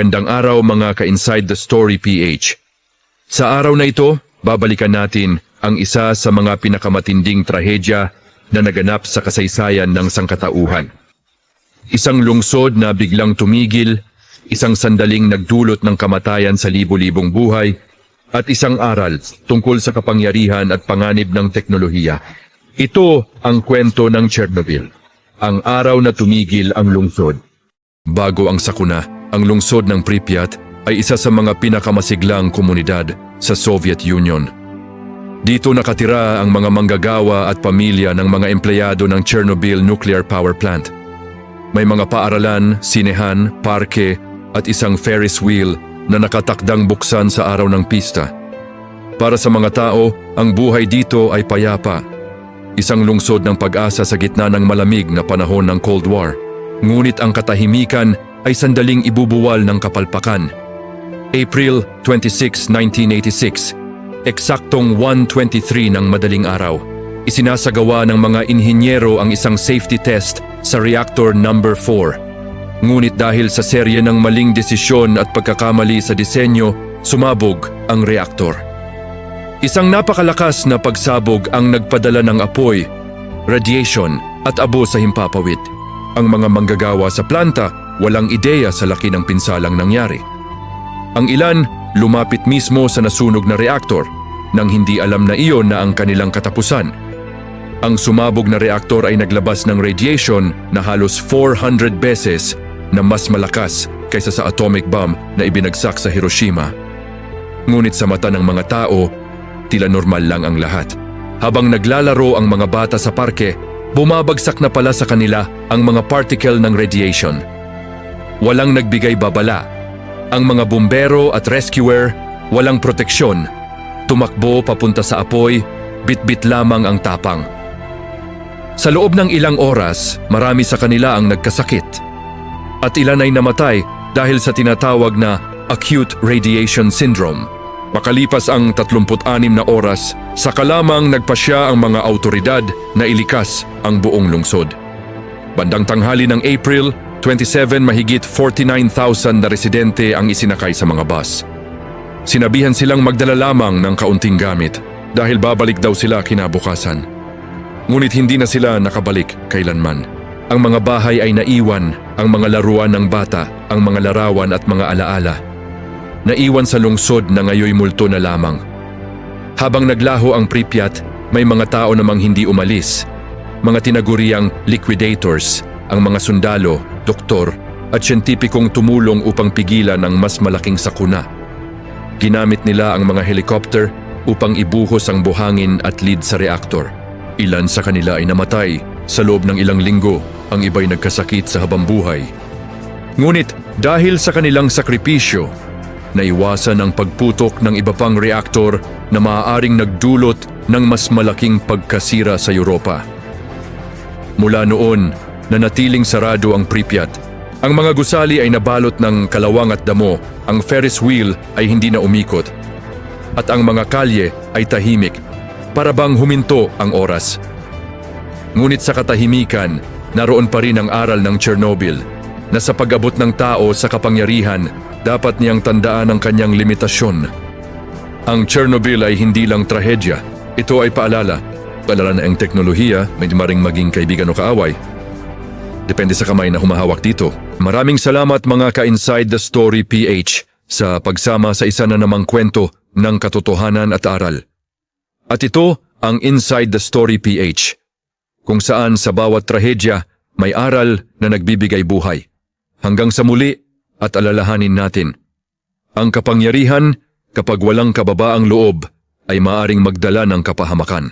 Magandang araw mga ka-Inside the Story PH. Sa araw na ito, babalikan natin ang isa sa mga pinakamatinding trahedya na naganap sa kasaysayan ng sangkatauhan. Isang lungsod na biglang tumigil, isang sandaling nagdulot ng kamatayan sa libo-libong buhay, at isang aral tungkol sa kapangyarihan at panganib ng teknolohiya. Ito ang kwento ng Chernobyl, ang araw na tumigil ang lungsod. Bago ang sakuna, ang lungsod ng Pripyat ay isa sa mga pinakamasiglang komunidad sa Soviet Union. Dito nakatira ang mga manggagawa at pamilya ng mga empleyado ng Chernobyl Nuclear Power Plant. May mga paaralan, sinehan, parke at isang Ferris wheel na nakatakdang buksan sa araw ng pista. Para sa mga tao, ang buhay dito ay payapa. Isang lungsod ng pag-asa sa gitna ng malamig na panahon ng Cold War. Ngunit ang katahimikan ay sandaling ibubuwal ng kapalpakan. April 26, 1986, eksaktong 1:23 ng madaling araw, isinasagawa ng mga inhinyero ang isang safety test sa reactor number 4. Ngunit dahil sa serye ng maling desisyon at pagkakamali sa disenyo, sumabog ang reactor. Isang napakalakas na pagsabog ang nagpadala ng apoy, radiation at abo sa himpapawid. Ang mga manggagawa sa planta walang ideya sa laki ng pinsalang nangyari. Ang ilan lumapit mismo sa nasunog na reaktor nang hindi alam na iyon na ang kanilang katapusan. Ang sumabog na reaktor ay naglabas ng radiation na halos 400 beses na mas malakas kaysa sa atomic bomb na ibinagsak sa Hiroshima. Ngunit sa mata ng mga tao, tila normal lang ang lahat. Habang naglalaro ang mga bata sa parke, bumabagsak na pala sa kanila ang mga particle ng radiation. Walang nagbigay babala. Ang mga bumbero at rescuer walang proteksyon. Tumakbo papunta sa apoy, bit-bit lamang ang tapang. Sa loob ng ilang oras, marami sa kanila ang nagkasakit. At ilan ay namatay dahil sa tinatawag na acute radiation syndrome. Makalipas ang 36 na oras, saka lamang nagpasya ang mga autoridad na ilikas ang buong lungsod. Bandang tanghali ng April 27, mahigit 49,000 na residente ang isinakay sa mga bus. Sinabihan silang magdala lamang ng kaunting gamit dahil babalik daw sila kinabukasan. Ngunit hindi na sila nakabalik kailanman. Ang mga bahay ay naiwan, ang mga laruan ng bata, ang mga larawan at mga alaala. Naiwan sa lungsod na ngayoy multo na lamang. Habang naglaho ang Pripyat, may mga tao namang hindi umalis. Mga tinaguriang liquidators, ang mga sundalo, doktor at siyentipikong tumulong upang pigilan ang mas malaking sakuna. Ginamit nila ang mga helicopter upang ibuhos ang buhangin at lead sa reaktor. Ilan sa kanila ay namatay sa loob ng ilang linggo, ang iba'y nagkasakit sa habambuhay. Ngunit dahil sa kanilang sakripisyo, naiwasan ang pagputok ng iba pang reaktor na maaaring nagdulot ng mas malaking pagkasira sa Europa. Mula noon, nanatiling sarado ang Pripyat. Ang mga gusali ay nabalot ng kalawang at damo, ang Ferris wheel ay hindi na umikot, at ang mga kalye ay tahimik, para bang huminto ang oras. Ngunit sa katahimikan, naroon pa rin ang aral ng Chernobyl, na sa pag-abot ng tao sa kapangyarihan, dapat niyang tandaan ang kanyang limitasyon. Ang Chernobyl ay hindi lang trahedya. Ito ay paalala. Paalala na ang teknolohiya, may maring maging kaibigan o kaaway. Depende sa kamay na humahawak dito. Maraming salamat mga ka-Inside the Story PH sa pagsama sa isa na namang kwento ng katotohanan at aral. At ito ang Inside the Story PH, kung saan sa bawat trahedya may aral na nagbibigay buhay. Hanggang sa muli at alalahanin natin, ang kapangyarihan kapag walang kababaang loob ay maaring magdala ng kapahamakan.